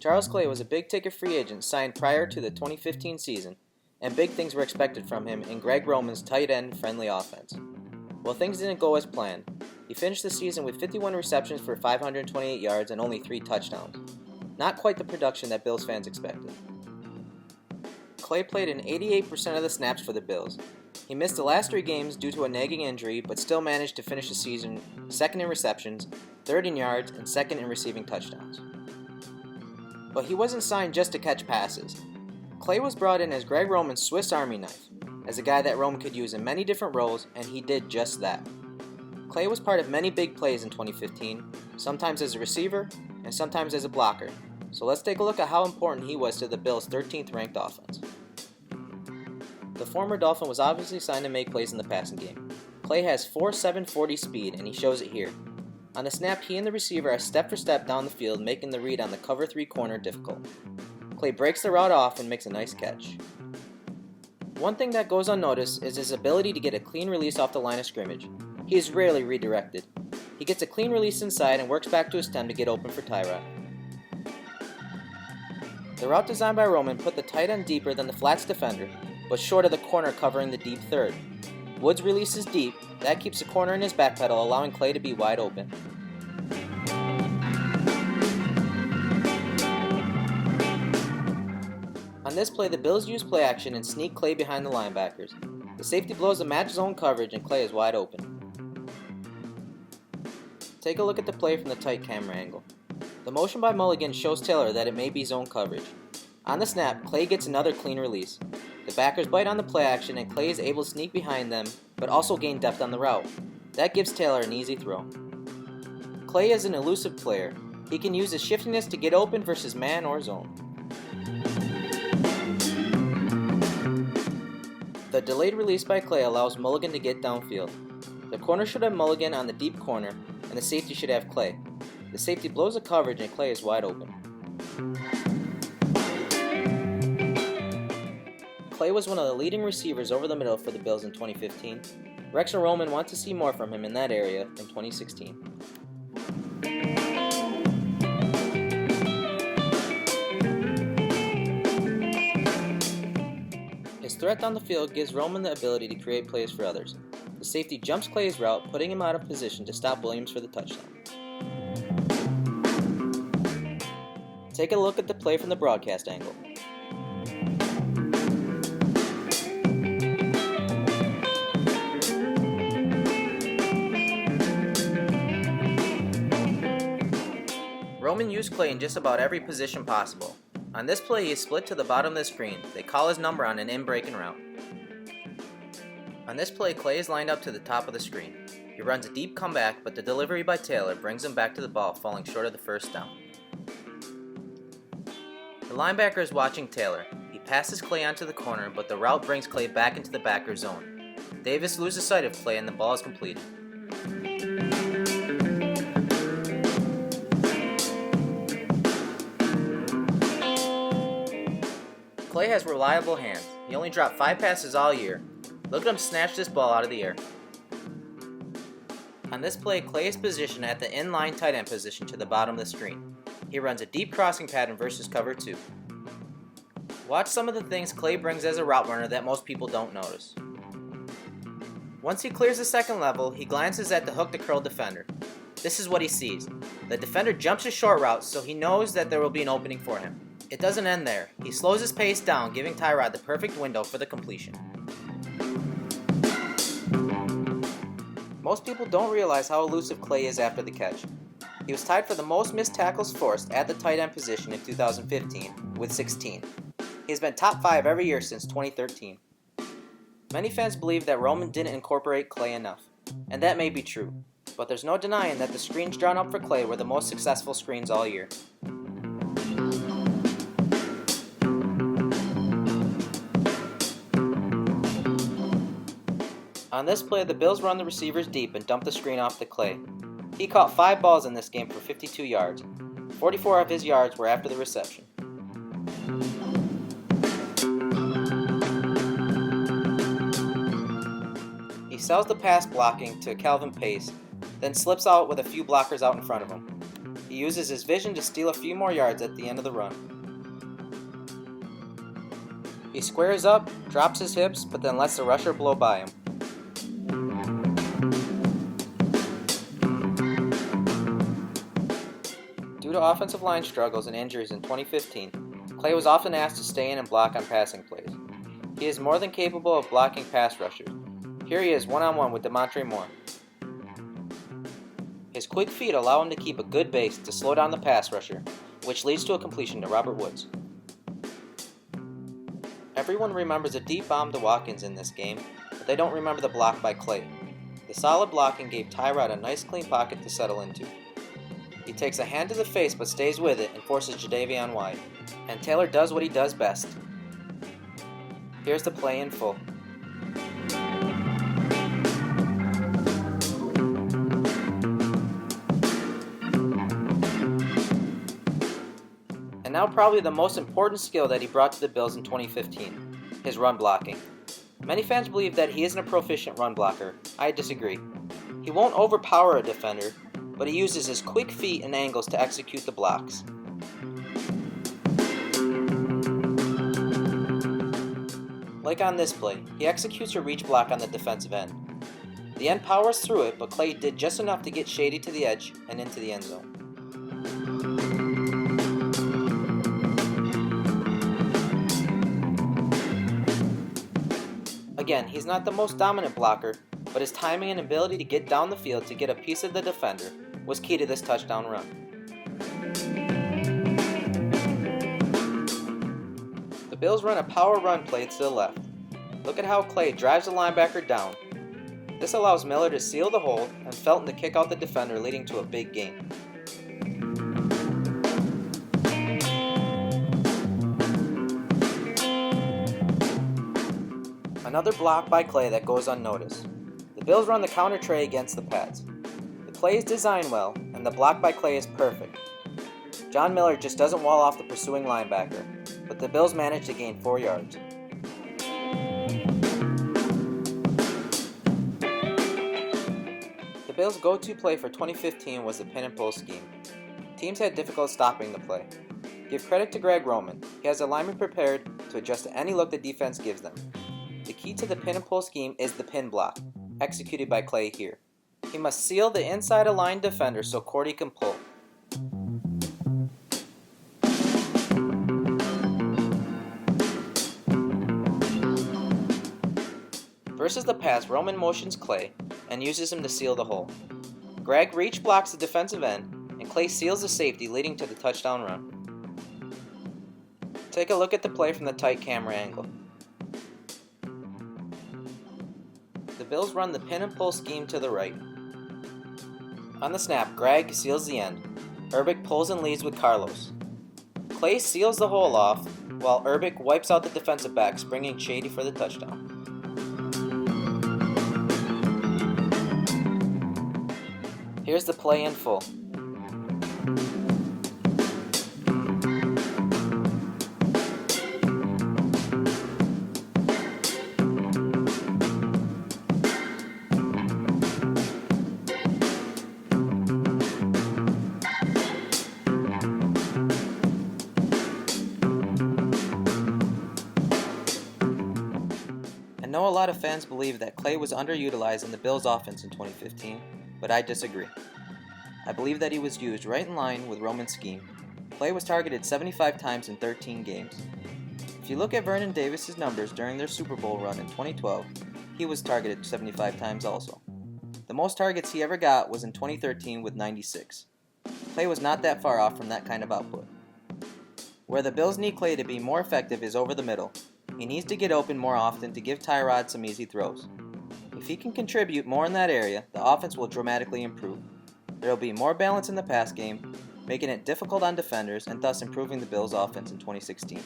Charles Clay was a big-ticket free agent signed prior to the 2015 season, and big things were expected from him in Greg Roman's tight end-friendly offense. Well, things didn't go as planned. He finished the season with 51 receptions for 528 yards and only 3 touchdowns. Not quite the production that Bills fans expected. Clay played in 88% of the snaps for the Bills. He missed the last 3 games due to a nagging injury, but still managed to finish the season second in receptions, third in yards, and second in receiving touchdowns. But he wasn't signed just to catch passes. Clay was brought in as Greg Roman's Swiss Army knife, as a guy that Roman could use in many different roles, and he did just that. Clay was part of many big plays in 2015, sometimes as a receiver, and sometimes as a blocker. So let's take a look at how important he was to the Bills' 13th ranked offense. The former Dolphin was obviously signed to make plays in the passing game. Clay has 4.740 speed, and he shows it here. On the snap, he and the receiver are step for step down the field, making the read on the cover 3 corner difficult. Clay breaks the route off and makes a nice catch. One thing that goes unnoticed is his ability to get a clean release off the line of scrimmage. He is rarely redirected. He gets a clean release inside and works back to his stem to get open for Tyrod. The route designed by Roman put the tight end deeper than the flats defender, but short of the corner covering the deep third. Woods releases deep, that keeps the corner in his back pedal, allowing Clay to be wide open. On this play, the Bills use play action and sneak Clay behind the linebackers. The safety blows a match zone coverage and Clay is wide open. Take a look at the play from the tight camera angle. The motion by Mulligan shows Taylor that it may be zone coverage. On the snap, Clay gets another clean release. The backers bite on the play action and Clay is able to sneak behind them, but also gain depth on the route. That gives Taylor an easy throw. Clay is an elusive player. He can use his shiftiness to get open versus man or zone. The delayed release by Clay allows Mulligan to get downfield. The corner should have Mulligan on the deep corner, and the safety should have Clay. The safety blows a coverage and Clay is wide open. Clay was one of the leading receivers over the middle for the Bills in 2015. Rex and Roman want to see more from him in that area in 2016. His threat down the field gives Roman the ability to create plays for others. The safety jumps Clay's route, putting him out of position to stop Williams for the touchdown. Take a look at the play from the broadcast angle. Roman used Clay in just about every position possible. On this play, he is split to the bottom of the screen. They call his number on an in-breaking route. On this play, Clay is lined up to the top of the screen. He runs a deep comeback, but the delivery by Taylor brings him back to the ball, falling short of the first down. The linebacker is watching Taylor. He passes Clay onto the corner, but the route brings Clay back into the backer zone. Davis loses sight of Clay and the ball is completed. Clay has reliable hands. He only dropped 5 passes all year. Look at him snatch this ball out of the air. On this play, Clay is positioned at the inline tight end position to the bottom of the screen. He runs a deep crossing pattern versus cover 2. Watch some of the things Clay brings as a route runner that most people don't notice. Once he clears the second level, he glances at the hook to curl defender. This is what he sees. The defender jumps a short route, so he knows that there will be an opening for him. It doesn't end there. He slows his pace down, giving Tyrod the perfect window for the completion. Most people don't realize how elusive Clay is after the catch. He was tied for the most missed tackles forced at the tight end position in 2015 with 16. He has been top 5 every year since 2013. Many fans believe that Roman didn't incorporate Clay enough, and that may be true, but there's no denying that the screens drawn up for Clay were the most successful screens all year. On this play, the Bills run the receivers deep and dump the screen off to Clay. He caught 5 balls in this game for 52 yards. 44 of his yards were after the reception. He sells the pass blocking to Calvin Pace, then slips out with a few blockers out in front of him. he uses his vision to steal a few more yards at the end of the run. He squares up, drops his hips, but then lets the rusher blow by him. Due to offensive line struggles and injuries in 2015, Clay was often asked to stay in and block on passing plays. He is more than capable of blocking pass rushers. Here he is one-on-one with Demontre Moore. His quick feet allow him to keep a good base to slow down the pass rusher, which leads to a completion to Robert Woods. Everyone remembers a deep bomb to Watkins in this game, but they don't remember the block by Clay. The solid blocking gave Tyrod a nice clean pocket to settle into. He takes a hand to the face but stays with it and forces Jadeveon wide, and Taylor does what he does best. Here's the play in full. And now probably the most important skill that he brought to the Bills in 2015, his run blocking. Many fans believe that he isn't a proficient run blocker. I disagree. He won't overpower a defender, but he uses his quick feet and angles to execute the blocks. Like on this play, he executes a reach block on the defensive end. The end powers through it, but Clay did just enough to get shady to the edge and into the end zone. Again, he's not the most dominant blocker, but his timing and ability to get down the field to get a piece of the defender was key to this touchdown run. The Bills run a power run play to the left. Look at how Clay drives the linebacker down. This allows Miller to seal the hole and Felton to kick out the defender, leading to a big gain. Another block by Clay that goes unnoticed. The Bills run the counter tray against the Pats. The play is designed well, and the block by Clay is perfect. John Miller just doesn't wall off the pursuing linebacker, but the Bills manage to gain 4 yards. The Bills' go-to play for 2015 was the pin and pull scheme. Teams had difficulty stopping the play. Give credit to Greg Roman. He has the linemen prepared to adjust to any look the defense gives them. The key to the pin and pull scheme is the pin block, executed by Clay here. He must seal the inside aligned defender so Cordy can pull. Versus the pass, Roman motions Clay and uses him to seal the hole. Greg reach blocks the defensive end, and Clay seals the safety, leading to the touchdown run. Take a look at the play from the tight camera angle. The Bills run the pin and pull scheme to the right. On the snap, Greg seals the end. Urbic pulls and leads with Carlos. Clay seals the hole off, while Urbic wipes out the defensive backs, bringing Shady for the touchdown. Here's the play in full. I know a lot of fans believe that Clay was underutilized in the Bills' offense in 2015, but I disagree. I believe that he was used right in line with Roman's scheme. Clay was targeted 75 times in 13 games. If you look at Vernon Davis's numbers during their Super Bowl run in 2012, he was targeted 75 times also. The most targets he ever got was in 2013 with 96. Clay was not that far off from that kind of output. Where the Bills need Clay to be more effective is over the middle. He needs to get open more often to give Tyrod some easy throws. If he can contribute more in that area, the offense will dramatically improve. There will be more balance in the pass game, making it difficult on defenders and thus improving the Bills' offense in 2016.